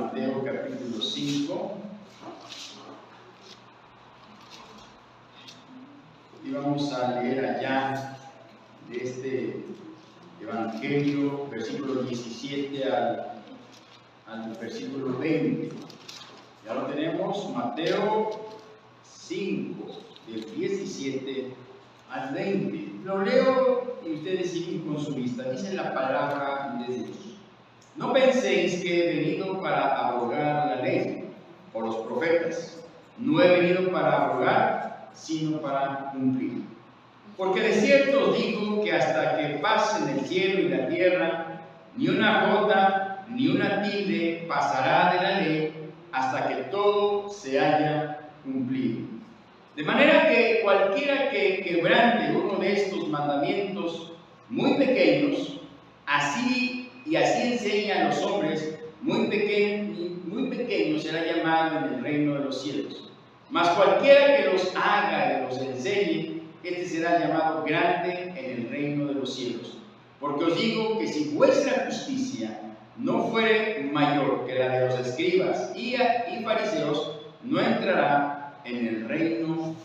Mateo capítulo 5. Y vamos a leer allá de este Evangelio, versículo 17 al versículo 20. Ya lo tenemos, Mateo 5, del 17 al 20. Lo leo y ustedes siguen con su vista. Dice la palabra de Dios. No penséis que he venido para abrogar la ley o los profetas. No he venido para abrogar, sino para cumplir. Porque de cierto os digo que hasta que pasen el cielo y la tierra, ni una jota ni una tilde pasará de la ley hasta que todo se haya cumplido. De manera que cualquiera que quebrante uno de estos mandamientos muy pequeños, así enseña a los hombres, muy pequeño será llamado en el reino de los cielos. Mas cualquiera que los haga y los enseñe, este será llamado grande en el reino de los cielos. Porque os digo que si vuestra justicia no fuere mayor que la de los escribas y fariseos, no entrará en el reino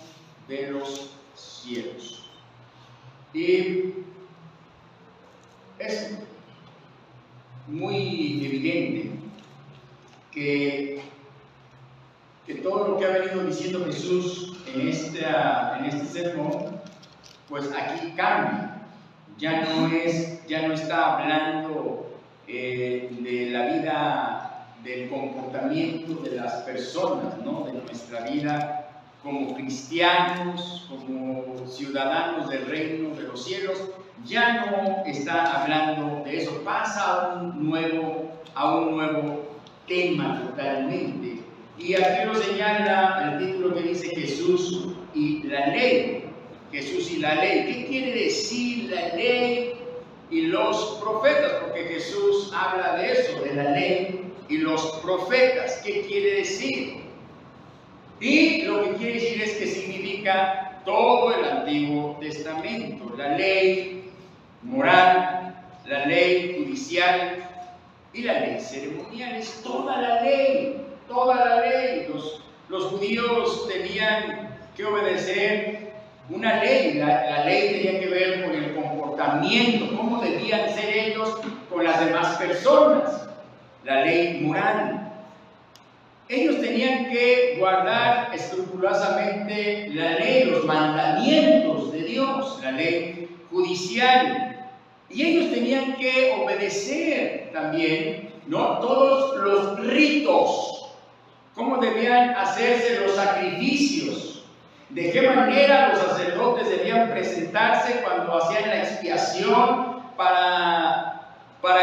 de los cielos. Y es muy evidente que todo lo que ha venido diciendo Jesús en este sermón, pues aquí cambia. Ya no está hablando de la vida, del comportamiento de las personas, ¿no? De nuestra vida como cristianos, como ciudadanos del reino de los cielos. Ya no está hablando de eso, pasa a un nuevo tema totalmente. Y aquí lo señala el título que dice Jesús y la ley. Jesús y la ley. ¿Qué quiere decir la ley y los profetas? Porque Jesús habla de eso, de la ley y los profetas. ¿Qué quiere decir? Y lo que quiere decir es que significa todo el Antiguo Testamento. La ley moral, la ley judicial y la ley ceremonial. Es toda la ley. Toda la ley. Los judíos tenían que obedecer una ley. La ley tenía que ver con el comportamiento, cómo debían ser ellos con las demás personas. La ley moral. Ellos tenían que guardar escrupulosamente la ley, los mandamientos de Dios, la ley judicial. Y ellos tenían que obedecer también, ¿no?, todos los ritos, cómo debían hacerse los sacrificios, de qué manera los sacerdotes debían presentarse cuando hacían la expiación para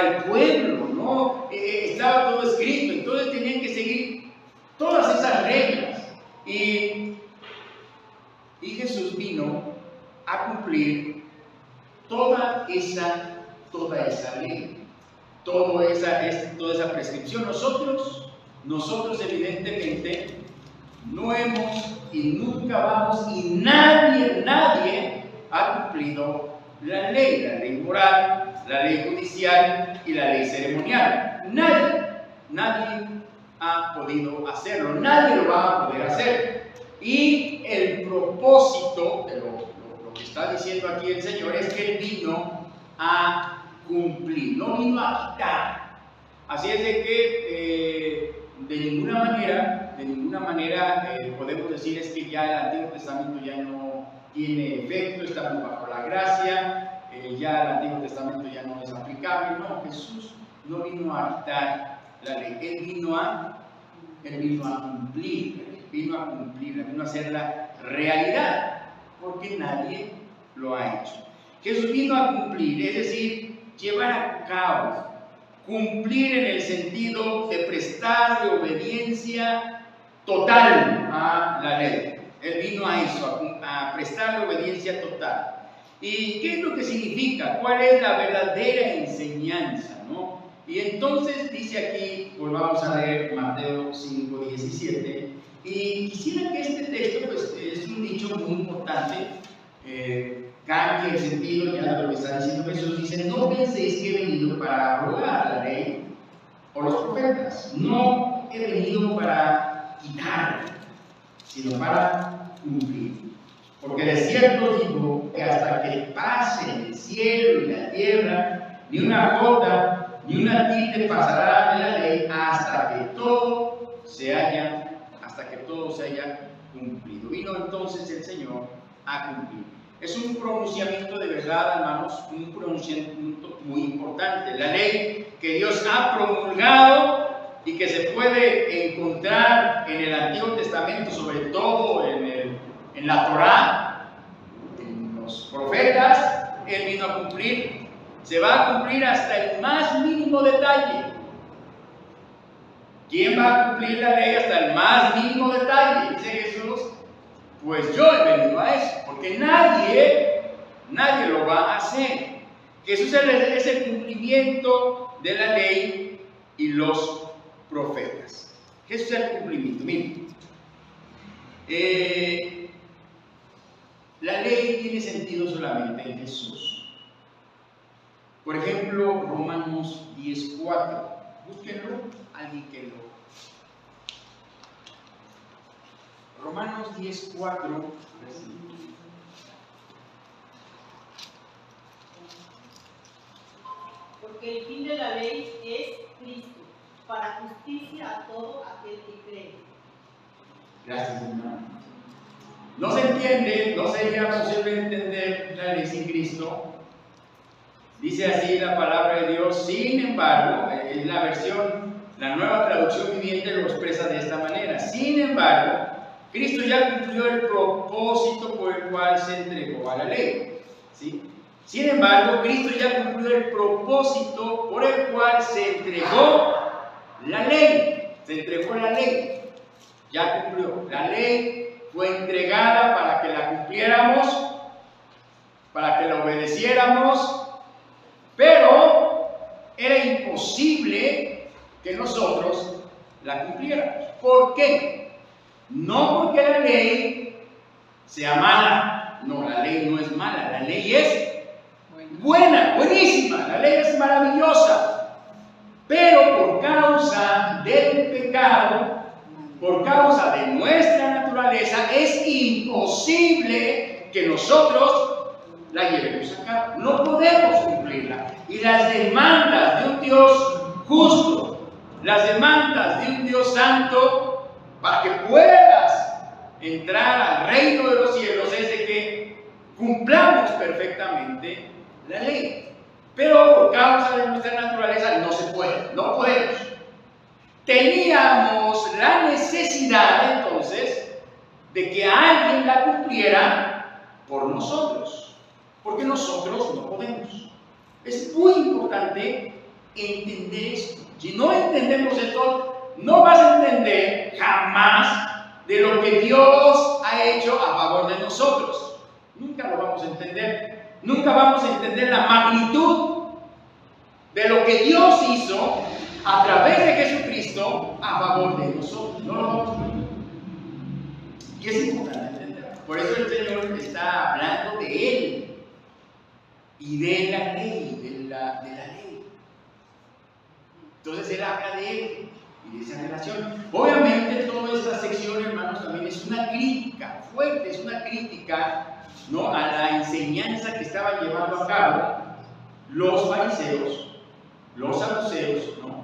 el pueblo, ¿no? Estaba todo escrito, entonces tenían que seguir todas esas reglas. Y Jesús vino a cumplir toda esa ley, toda esa prescripción. Nosotros evidentemente no hemos y nunca vamos, y nadie ha cumplido la ley moral, la ley judicial y la ley ceremonial. Nadie ha podido hacerlo, nadie lo va a poder hacer. Y el propósito de lo que está diciendo aquí el Señor es que Él vino a cumplir, no vino a quitar. Así es de que de ninguna manera podemos decir es que ya el Antiguo Testamento ya no tiene efecto, estamos bajo la gracia, ya el Antiguo Testamento ya no es aplicable. No, Jesús no vino a quitar la ley, Él vino a cumplir, vino a hacerla realidad, porque nadie lo ha hecho. Jesús vino a cumplir, es decir, llevar a cabo, cumplir en el sentido de prestarle obediencia total a la ley. Él vino a eso, a prestarle obediencia total. ¿Y qué es lo que significa? ¿Cuál es la verdadera enseñanza, ¿no? Y entonces dice aquí, pues vamos a leer Mateo 5, 17, y quisiera que este texto, pues es un dicho muy importante, cambie el sentido ya de lo que está diciendo Jesús. Dice, no penséis que he venido para abrogar la ley o los profetas. No he venido para quitar, sino para cumplir. Porque de cierto digo que hasta que pasen el cielo y la tierra, ni una jota ni una tilde pasará de la ley hasta que todo se haya cumplido. Vino entonces el Señor a cumplir. Es un pronunciamiento de verdad, hermanos, un pronunciamiento muy importante. La ley que Dios ha promulgado y que se puede encontrar en el Antiguo Testamento, sobre todo en la Torá, en los profetas, Él vino a cumplir. Se va a cumplir hasta el más mínimo detalle. ¿Quién va a cumplir la ley hasta el más mínimo detalle? Dice Jesús, pues yo he venido a eso, porque nadie lo va a hacer. Jesús es el cumplimiento de la ley y los profetas. Jesús es el cumplimiento. Miren, la ley tiene sentido solamente en Jesús. Por ejemplo, Romanos 10:4. Búsquenlo, alguien que lo. Romanos 10:4. Porque el fin de la ley es Cristo, para justicia a todo aquel que cree. Gracias, hermano. No se entiende, no sería posible entender la ley sin Cristo. Dice así la palabra de Dios. Sin embargo, en la versión, la Nueva Traducción Viviente lo expresa de esta manera. Sin embargo, Cristo ya cumplió el propósito por el cual se entregó a la ley. ¿Sí? Sin embargo, Cristo ya cumplió el propósito por el cual se entregó la ley. Se entregó la ley. Ya cumplió. La ley fue entregada para que la cumpliéramos, para que la obedeciéramos, pero era imposible que nosotros la cumpliéramos. ¿Por qué? No porque la ley sea mala. No, la ley no es mala. La ley es buena, buenísima. La ley es maravillosa. Pero por causa del pecado, por causa de nuestra naturaleza, es imposible que nosotros la llevemos a cabo. No podemos cumplirla. Y las demandas de un Dios justo, las demandas de un Dios santo, para que puedas entrar al reino de los cielos, es de que cumplamos perfectamente la ley. Pero por causa de nuestra naturaleza no se puede, no podemos. Teníamos la necesidad entonces de que alguien la cumpliera por nosotros. Porque nosotros no podemos. Es muy importante entender esto. Si no entendemos esto, no vas a entender jamás de lo que Dios ha hecho a favor de nosotros. Nunca lo vamos a entender. Nunca vamos a entender la magnitud de lo que Dios hizo a través de Jesucristo a favor de nosotros. No lo vamos a entender. Y es importante entender. Por eso el Señor está hablando de Él y de la ley, de la ley. Entonces Él habla de Él y de esa relación. Obviamente toda esta sección, hermanos, también es una crítica fuerte, es una crítica, ¿no?, a la enseñanza que estaban llevando a cabo los fariseos, los saduceos, ¿no?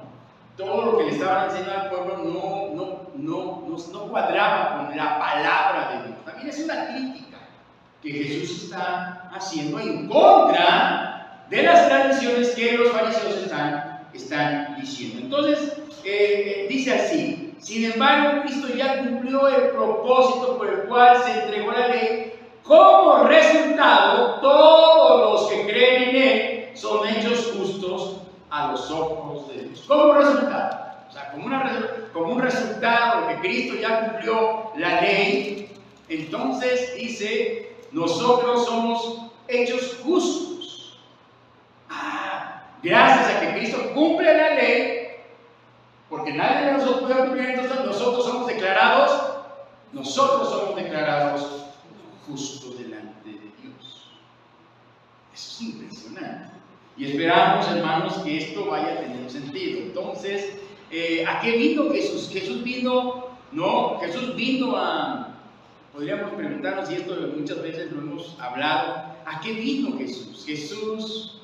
Todo lo que le estaban enseñando al pueblo no cuadraba con la palabra de Dios. También es una crítica que Jesús está haciendo en contra de las tradiciones que los fariseos están diciendo. Entonces, dice así: sin embargo, Cristo ya cumplió el propósito por el cual se entregó la ley. Como resultado, todos los que creen en Él son hechos justos a los ojos de Dios. Como resultado, o sea, como un resultado de que Cristo ya cumplió la ley, entonces dice: nosotros somos hechos justos. Gracias a que Cristo cumple la ley, porque nadie de nosotros puede cumplir, entonces nosotros somos declarados justos delante de Dios. Eso es impresionante. Y esperamos, hermanos, que esto vaya teniendo sentido. Entonces, ¿a qué vino Jesús? Jesús vino, no, Jesús vino a, podríamos preguntarnos, y esto muchas veces lo hemos hablado, ¿a qué vino Jesús? Jesús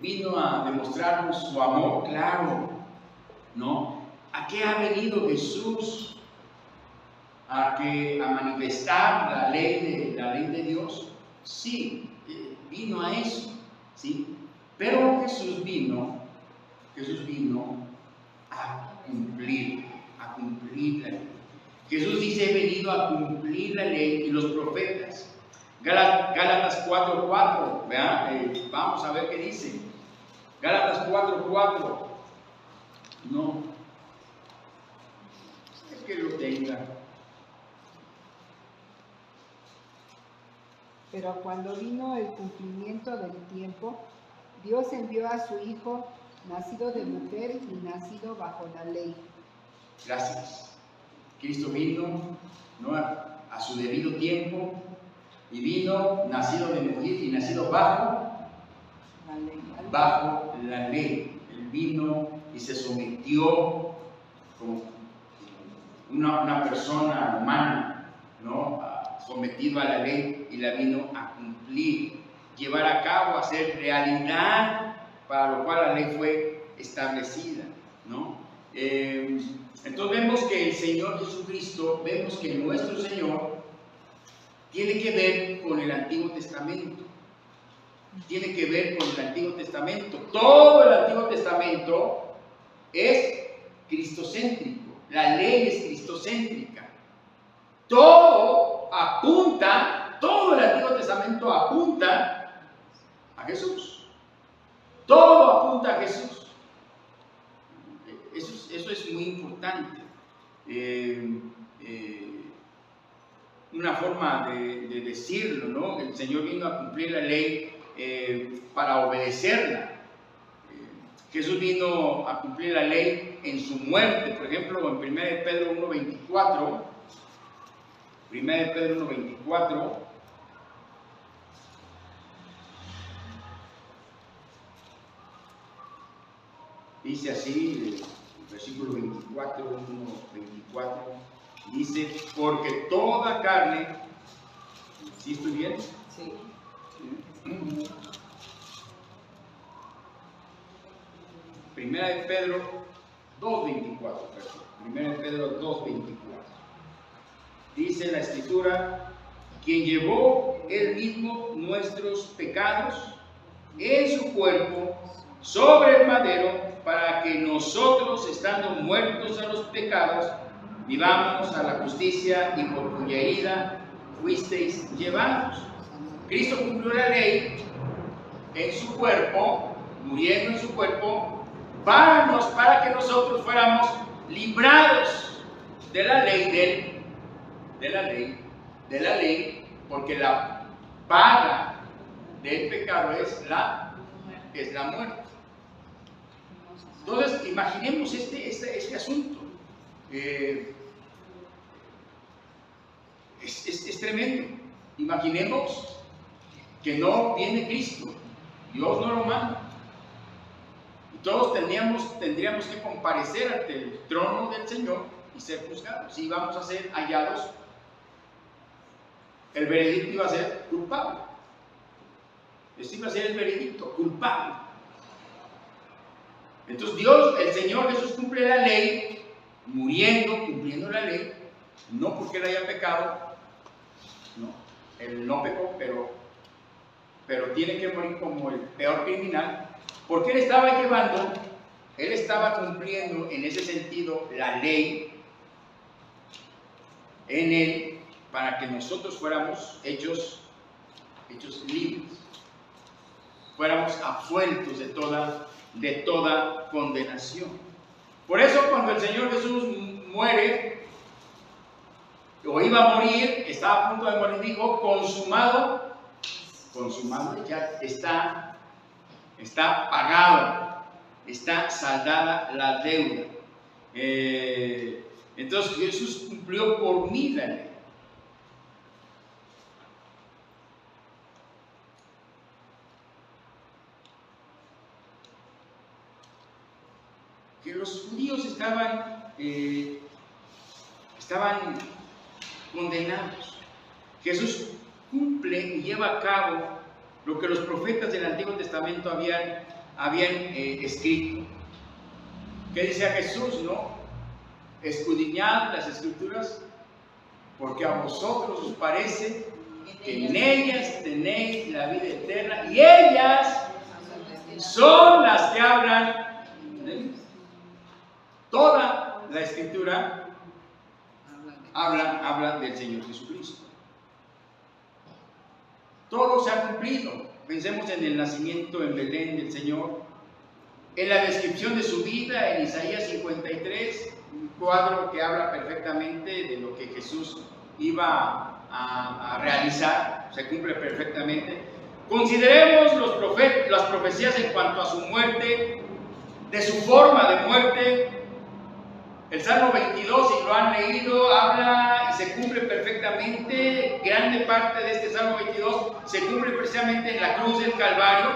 vino a demostrarnos su amor, claro, ¿no? ¿A qué ha venido Jesús? ¿A manifestar la ley de Dios? Sí, vino a eso, ¿sí? Pero Jesús vino a cumplir la ley. Jesús dice: he venido a cumplir la ley y los profetas. Gálatas 4:4, vamos a ver qué dice. Gálatas 4:4. No, es que lo tenga. Pero cuando vino el cumplimiento del tiempo, Dios envió a su Hijo, nacido de mujer y nacido bajo la ley. Gracias. Cristo vino, ¿no?, a su debido tiempo, y vino nacido de mujer y nacido bajo la ley. Él vino y se sometió como una persona humana, ¿no?, sometido a la ley, y la vino a cumplir, llevar a cabo, hacer realidad para lo cual la ley fue establecida, ¿no? Entonces vemos que el Señor Jesucristo, vemos que nuestro Señor tiene que ver con el Antiguo Testamento. Tiene que ver con el Antiguo Testamento. Todo el Antiguo Testamento es cristocéntrico. La ley es cristocéntrica. Todo el Antiguo Testamento apunta a Jesús. Todo apunta a Jesús. Eso es muy importante. Una forma de decirlo, ¿no? El Señor vino a cumplir la ley para obedecerla. Jesús vino a cumplir la ley en su muerte. Por ejemplo, en 1 Pedro 1:24, 1 Pedro 1:24, dice así, el versículo 24, 1:24, dice: porque toda carne, ¿sí estoy bien? Sí. Primera de Pedro 2:24, Primera de Pedro 2:24. Dice la Escritura: quien llevó él mismo nuestros pecados en su cuerpo sobre el madero, para que nosotros, estando muertos a los pecados, vivamos a la justicia, y por cuya herida fuisteis llevados. Cristo cumplió la ley en su cuerpo, muriendo en su cuerpo, para que nosotros fuéramos librados de la ley, porque la paga del pecado es la muerte. Entonces, imaginemos este asunto. Es tremendo. Imaginemos que no viene Cristo, Dios no lo manda, y todos tendríamos que comparecer ante el trono del Señor y ser juzgados. Si íbamos a ser hallados, el veredicto iba a ser culpable. Ese iba a ser el veredicto, culpable. Entonces el Señor Jesús cumple la ley, cumpliendo la ley, no porque él haya pecado, no, él no pecó, pero tiene que morir como el peor criminal, porque él estaba cumpliendo en ese sentido la ley en él, para que nosotros fuéramos hechos libres, fuéramos absueltos de toda condenación. Por eso, cuando el Señor Jesús muere, o iba a morir, estaba a punto de morir, dijo: consumado ya está pagado, está saldada la deuda. Entonces Jesús cumplió por mí la ley. que los judíos estaban condenados. Jesús cumple y lleva a cabo lo que los profetas del Antiguo Testamento habían escrito. ¿Qué dice a Jesús, no? Escudriñad las Escrituras, porque a vosotros os parece que en ellas tenéis la vida eterna, y ellas son las que hablan de mí. Toda la Escritura habla del Señor Jesucristo. Todo se ha cumplido. Pensemos en el nacimiento en Belén del Señor, en la descripción de su vida en Isaías 53, un cuadro que habla perfectamente de lo que Jesús iba a realizar, se cumple perfectamente. Consideremos las profecías en cuanto a su muerte, de su forma de muerte. El Salmo 22, si lo han leído, habla y se cumple perfectamente. Grande parte de este Salmo 22 se cumple precisamente en la cruz del Calvario.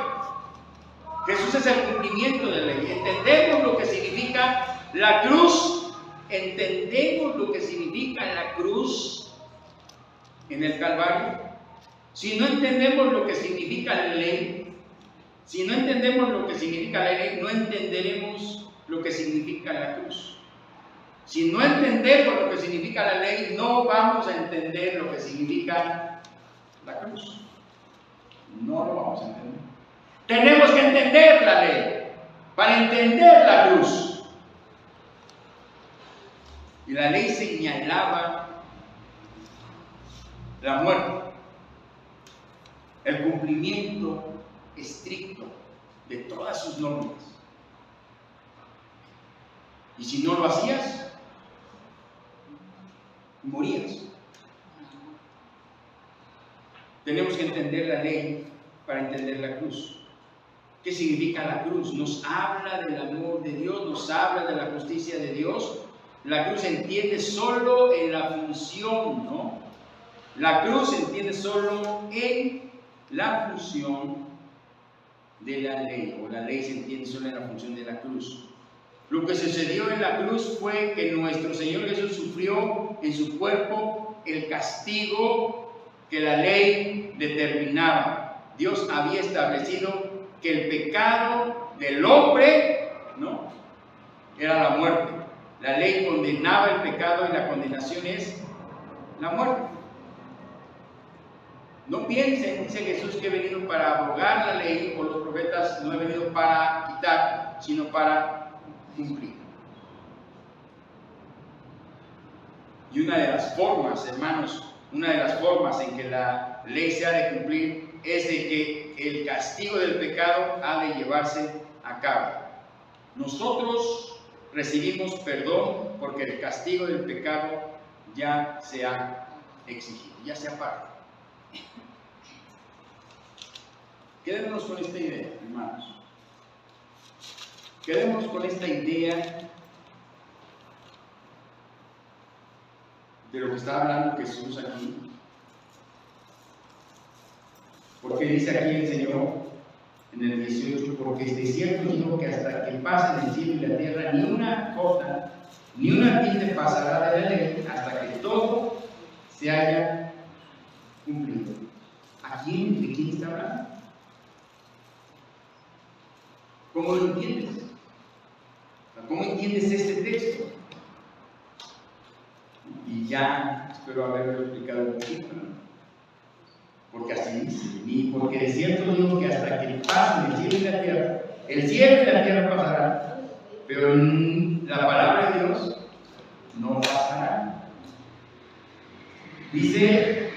Jesús es el cumplimiento de la ley. Entendemos lo que significa la cruz. Entendemos lo que significa la cruz en el Calvario. Si no entendemos lo que significa la ley, si no entendemos lo que significa la ley, no entenderemos lo que significa la cruz. Si no entendemos lo que significa la ley, no vamos a entender lo que significa la cruz. No lo vamos a entender. Tenemos que entender la ley para entender la cruz. Y la ley señalaba la muerte, el cumplimiento estricto de todas sus normas. Y si no lo hacías, morías. Tenemos que entender la ley para entender la cruz. ¿Qué significa la cruz? Nos habla del amor de Dios, nos habla de la justicia de Dios. La cruz se entiende solo en la función, ¿no? La cruz se entiende solo en la función de la ley, o la ley se entiende solo en la función de la cruz. Lo que sucedió en la cruz fue que nuestro Señor Jesús sufrió en su cuerpo el castigo que la ley determinaba. Dios había establecido que el pecado del hombre, ¿no?, era la muerte. La ley condenaba el pecado y la condenación es la muerte. No piensen, dice Jesús, que he venido para abrogar la ley o los profetas. No he venido para quitar, sino para cumplir. Y una de las formas, hermanos, una de las formas en que la ley se ha de cumplir es de que el castigo del pecado ha de llevarse a cabo. Nosotros recibimos perdón porque el castigo del pecado ya se ha exigido, ya se ha pagado. Quedémonos con esta idea, hermanos. Quedémonos con esta idea de lo que está hablando Jesús aquí. Porque dice aquí el Señor en el 18, porque de cierto digo que hasta que pasen el cielo y la tierra, ni una jota, ni una tilde pasará de la ley hasta que todo se haya cumplido. ¿De quién está hablando? ¿Cómo lo entiendes? ¿Cómo entiendes este texto? Y ya espero haberlo explicado un poquito, ¿no? Porque así dice, y porque de cierto digo que hasta que pasen el cielo y la tierra, el cielo y la tierra pasarán, pero la palabra de Dios no pasará. Dice,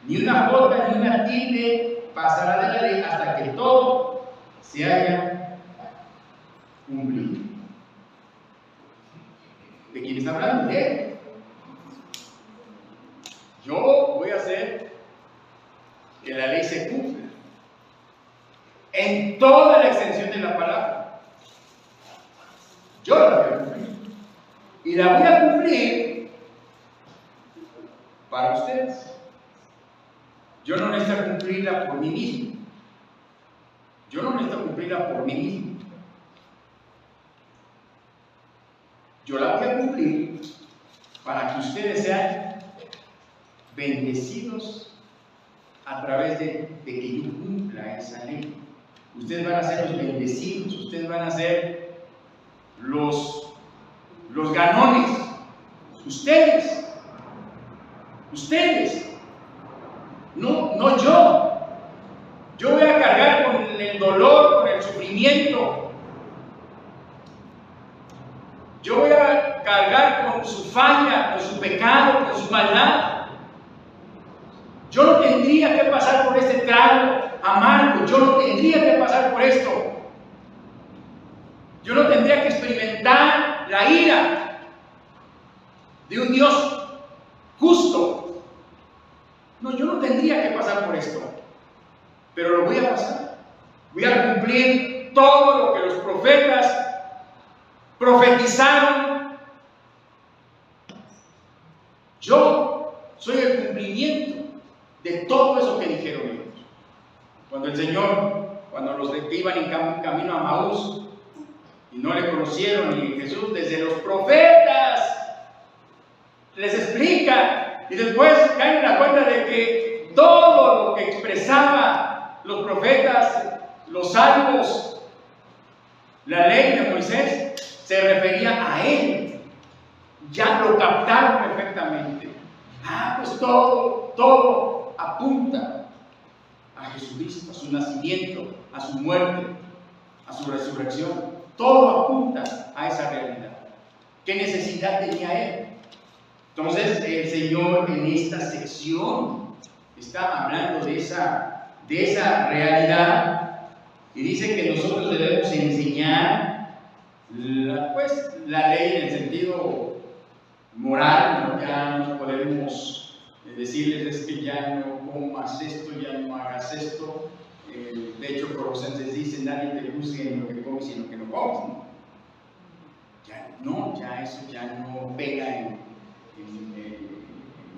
ni una jota ni una tilde pasará de la ley hasta que todo se haya cumplido. ¿De quién está hablando? De él. Yo voy a hacer que la ley se cumpla en toda la extensión de la palabra. Yo la voy a cumplir y la voy a cumplir para ustedes. Yo no necesito cumplirla por mí mismo. Yo no necesito cumplirla por mí mismo. yo la voy a cumplir para que ustedes sean bendecidos a través de que yo cumpla esa ley. Ustedes van a ser los bendecidos, ustedes van a ser los ganones. Ustedes, no yo. Yo voy a cargar con el dolor, con el sufrimiento. Yo voy a cargar con su falla, con su pecado, con su maldad. Yo no tendría que pasar por este trago amargo. Yo no tendría que pasar por esto. Yo no tendría que experimentar la ira de un Dios justo. No, yo no tendría que pasar por esto. Pero lo voy a pasar. Voy a cumplir todo lo que los profetas profetizaron. Yo soy el cumplimiento de todo eso que dijeron ellos. Cuando el Señor, cuando los que iban en camino a Maús y no le conocieron, y Jesús desde los profetas les explica, y después caen en la cuenta de que todo lo que expresaba los profetas, los salmos, la ley de Moisés, se refería a él. Ya lo captaron perfectamente. Pues todo apunta a Jesucristo, a su nacimiento, a su muerte, a su resurrección. Todo apunta a esa realidad. ¿Qué necesidad tenía él? Entonces el Señor en esta sección está hablando de esa realidad y dice que nosotros debemos enseñar la ley en el sentido moral. ¿No? Ya no podemos decirles es que ya no comas esto, ya no hagas esto. De hecho, Colosenses dice: nadie te juzgue en lo que comes y en lo que no comes. Ya eso ya no pega en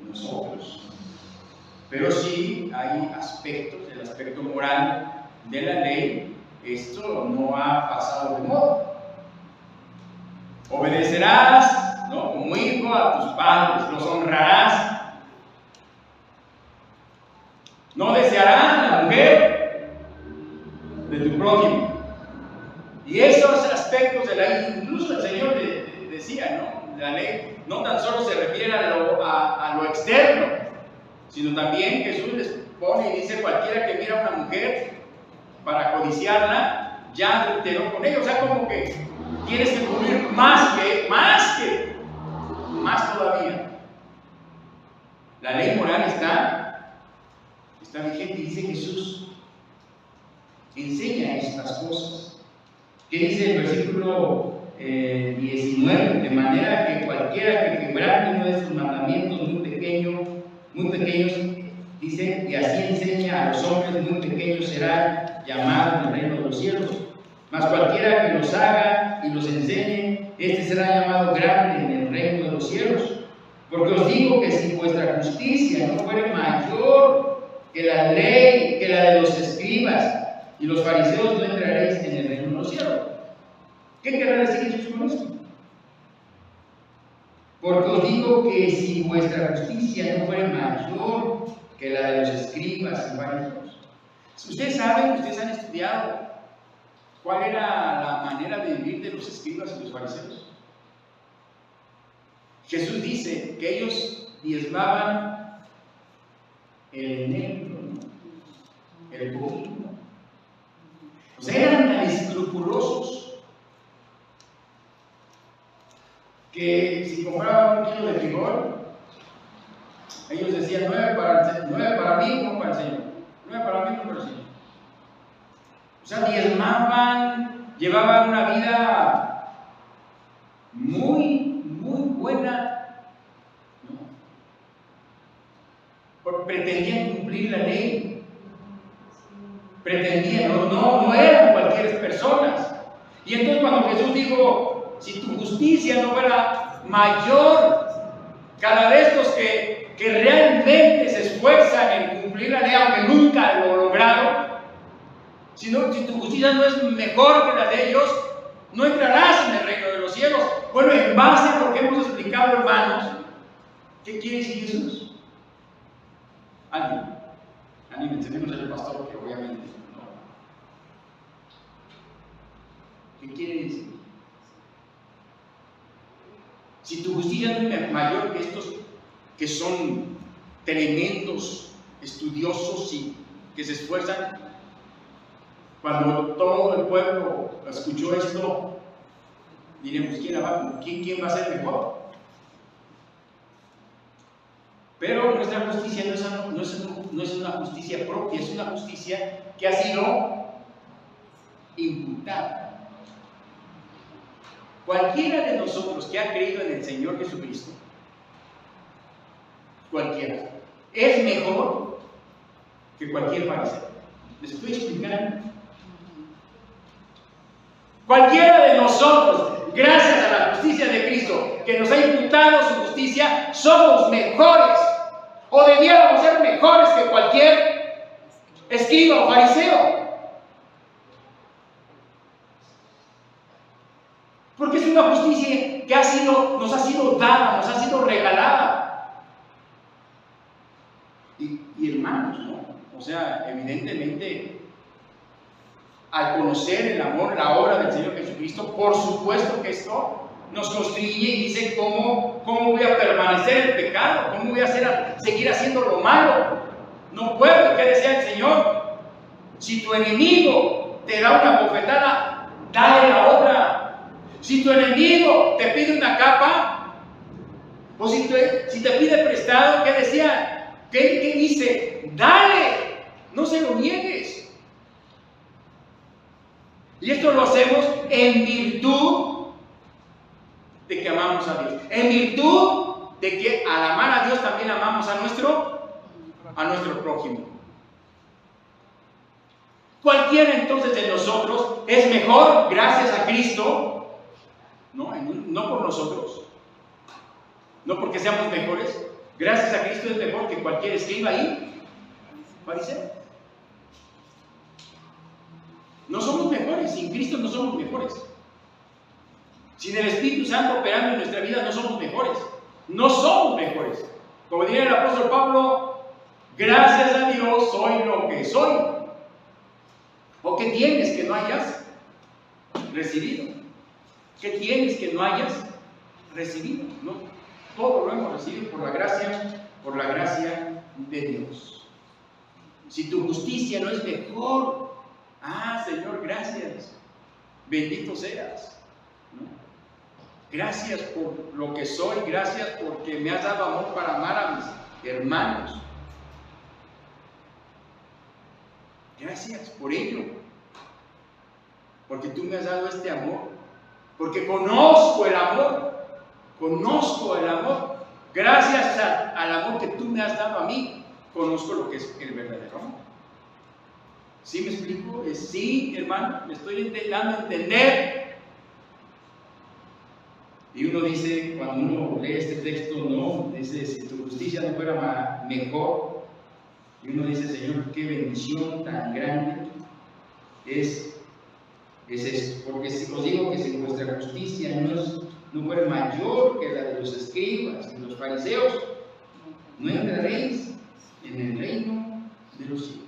nosotros. Pero sí hay aspectos, el aspecto moral de la ley. Esto no ha pasado de moda. Obedecerás, ¿no?, como hijo a tus padres, los honrarás. No desearás la mujer de tu prójimo. Y esos aspectos de la ley, incluso el Señor decía, ¿no? La ley no tan solo se refiere a lo externo, sino también Jesús les pone y dice: cualquiera que mira a una mujer para codiciarla, ya adulteró con ella. O sea, como que tienes que cumplir más todavía. La ley moral está vigente, y dice Jesús, enseña estas cosas. ¿Qué dice el versículo 19? De manera que cualquiera que quebrante uno de estos mandamientos muy pequeños, dice, y así enseña a los hombres muy pequeños, será llamado en el reino de los cielos. Mas cualquiera que los haga y los enseñe, este será llamado grande en el reino de los cielos. Porque os digo que si vuestra justicia no fuere mayor que la ley, que la de los escribas y los fariseos, no entraréis en el reino de los cielos. ¿Qué querrá decir Jesús con esto? Porque os digo que si vuestra justicia no fuere mayor que la de los escribas y fariseos. Ustedes saben, ustedes han estudiado cuál era la manera de vivir de los escribas y los fariseos. Jesús dice que ellos diezmaban el enero, ¿no?, el comino. O sea, eran tan escrupulosos que si compraban 1 kilo de frijol, ellos decían 9 para mí, no para el Señor. 9 para mí, no para el Señor. O sea, diezmaban, llevaban una vida muy buena, ¿no? Pretendían cumplir la ley. Pretendían, no eran cualquier personas. Y entonces cuando Jesús dijo: si tu justicia no fuera mayor que la de estos que realmente se esfuerzan en cumplir la ley, aunque nunca lo lograron, si tu justicia no es mejor que la de ellos, no entrarás en el reino de los cielos. Bueno, en base a lo que hemos explicado, hermanos, ¿qué quiere decir Jesús? Anímense, menos el pastor, que obviamente no. ¿Qué quiere decir? Si tu justicia no es mayor que estos que son tremendos estudiosos y que se esfuerzan, cuando todo el pueblo escuchó esto, diremos, ¿quién va a ser mejor? Pero nuestra justicia no es una justicia propia, es una justicia que ha sido imputada. Cualquiera de nosotros que ha creído en el Señor Jesucristo, cualquiera, es mejor que cualquier fariseo. ¿Les estoy explicando? Cualquiera de nosotros, gracias a la justicia de Cristo, que nos ha imputado su justicia, somos mejores, o debiéramos ser mejores que cualquier escriba o fariseo. Porque es una justicia que nos ha sido dada, nos ha sido regalada. Y hermanos, ¿no? O sea, evidentemente, al conocer el amor, la obra del Señor Jesucristo, por supuesto que esto nos constriñe y dice cómo voy a permanecer en el pecado, cómo voy a seguir haciendo lo malo. No puedo. ¿Qué decía el Señor? Si tu enemigo te da una bofetada, dale la otra. Si tu enemigo te pide una capa, o si te pide prestado, ¿qué decía? ¿Qué dice? Dale, no se lo niegues. Y esto lo hacemos en virtud de que amamos a Dios, en virtud de que al amar a Dios también amamos a nuestro prójimo. Cualquiera entonces de nosotros es mejor gracias a Cristo, no por nosotros, no porque seamos mejores. Gracias a Cristo es mejor que cualquier escriba y fariseo. No somos mejores, sin Cristo no somos mejores. Sin el Espíritu Santo operando en nuestra vida no somos mejores. No somos mejores. Como diría el apóstol Pablo, gracias a Dios soy lo que soy. ¿O qué tienes que no hayas recibido? ¿Qué tienes que no hayas recibido? ¿No? Todo lo hemos recibido por la gracia de Dios. Si tu justicia no es mejor, Señor, gracias. Bendito seas. ¿No? Gracias por lo que soy, gracias porque me has dado amor para amar a mis hermanos. Gracias por ello. Porque tú me has dado este amor. Porque conozco el amor. Gracias al amor que tú me has dado a mí, conozco lo que es el verdadero amor. ¿Sí me explico? Sí, hermano, me estoy intentando entender. Y uno dice, cuando uno lee este texto, dice, si tu justicia no fuera mejor, y uno dice, Señor, qué bendición tan grande es esto. Porque si os digo que si vuestra justicia no fuera mayor que la de los escribas y los fariseos, no entraréis en el reino de los cielos.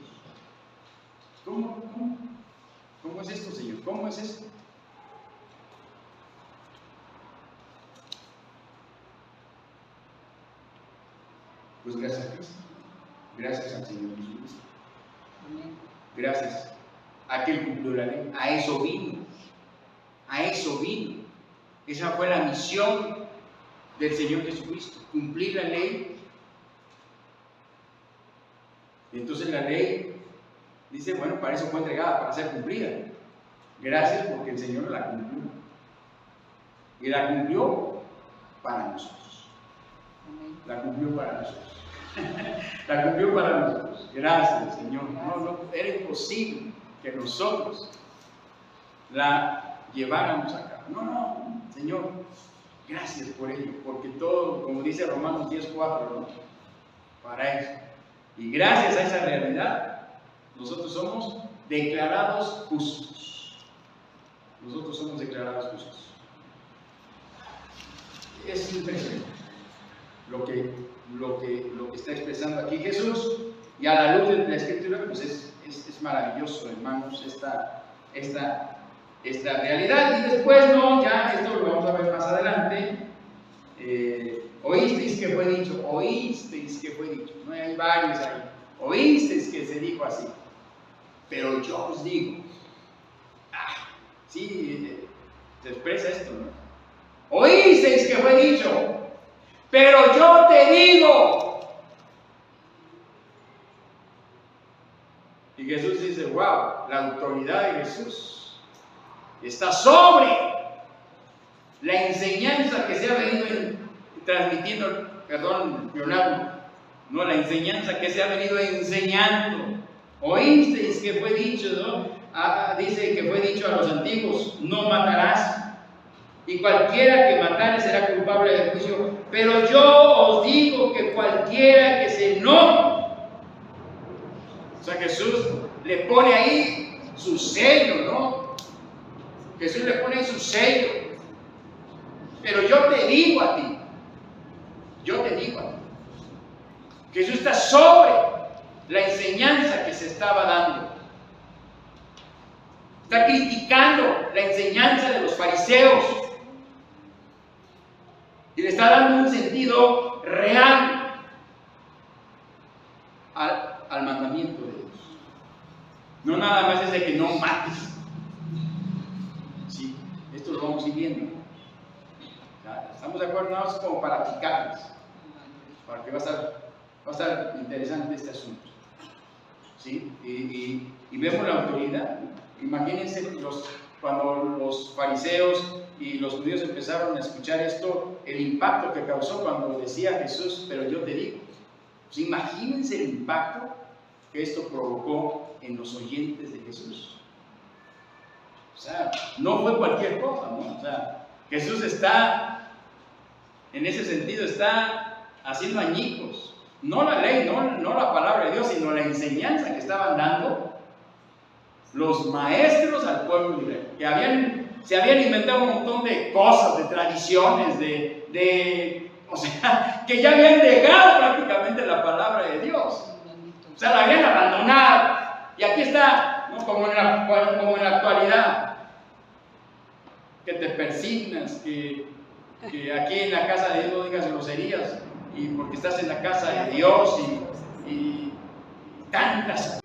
¿Cómo es esto, Señor? ¿Cómo es esto? Pues gracias a Cristo. Gracias al Señor Jesucristo. Gracias a que Él cumplió la ley. A eso vino. Esa fue la misión del Señor Jesucristo. Cumplir la ley. Y entonces la ley dice, bueno, para eso fue entregada, para ser cumplida. Gracias porque el Señor la cumplió. Y la cumplió para nosotros. La cumplió para nosotros. La cumplió para nosotros. Gracias, Señor. No, era imposible que nosotros la lleváramos a cabo. No, Señor, gracias por ello. Porque todo, como dice Romanos 10:4, ¿no? Para eso. Y gracias a esa realidad, nosotros somos declarados justos. nosotros somos declarados justos. Es impresionante lo que está expresando aquí Jesús, y a la luz de la Escritura, pues es maravilloso, hermanos, esta realidad. Y después, no, ya esto lo vamos a ver más adelante. Oísteis que fue dicho, no hay varios ahí, oísteis que se dijo así, pero yo os digo. Sí, se expresa esto, ¿no? Oísteis que fue dicho, pero yo te digo. Y Jesús dice, wow, la autoridad de Jesús está sobre la enseñanza que se ha venido transmitiendo, perdón, Leonardo, no, la enseñanza que se ha venido enseñando. Oísteis que fue dicho, ¿no? Dice que fue dicho a los antiguos, no matarás, y cualquiera que matare será culpable del juicio, pero yo os digo que cualquiera que se enoje. O sea, Jesús le pone ahí su sello, ¿no? Jesús le pone ahí su sello. Pero yo te digo a ti, Jesús está sobre la enseñanza que se estaba dando. Está criticando la enseñanza de los fariseos y le está dando un sentido real al mandamiento de Dios. No nada más es de que no mates. Sí, esto lo vamos a ir viendo. ¿Estamos de acuerdo? No es como para picarles, para que va a estar interesante este asunto. ¿Sí? Y vemos la autoridad. Imagínense cuando los fariseos y los judíos empezaron a escuchar esto, el impacto que causó cuando decía Jesús, pero yo te digo. Pues imagínense el impacto que esto provocó en los oyentes de Jesús. O sea, no fue cualquier cosa, ¿no? O sea, Jesús está, en ese sentido, está haciendo añicos. No la ley, no la palabra de Dios, sino la enseñanza que estaban dando los maestros al pueblo de Israel, que se habían inventado un montón de cosas, de tradiciones, o sea, que ya habían dejado prácticamente la palabra de Dios. O sea, la habían abandonado. Y aquí está, ¿no? como en la actualidad, que te persignas, que aquí en la casa de Dios no digas groserías, y porque estás en la casa de Dios y tantas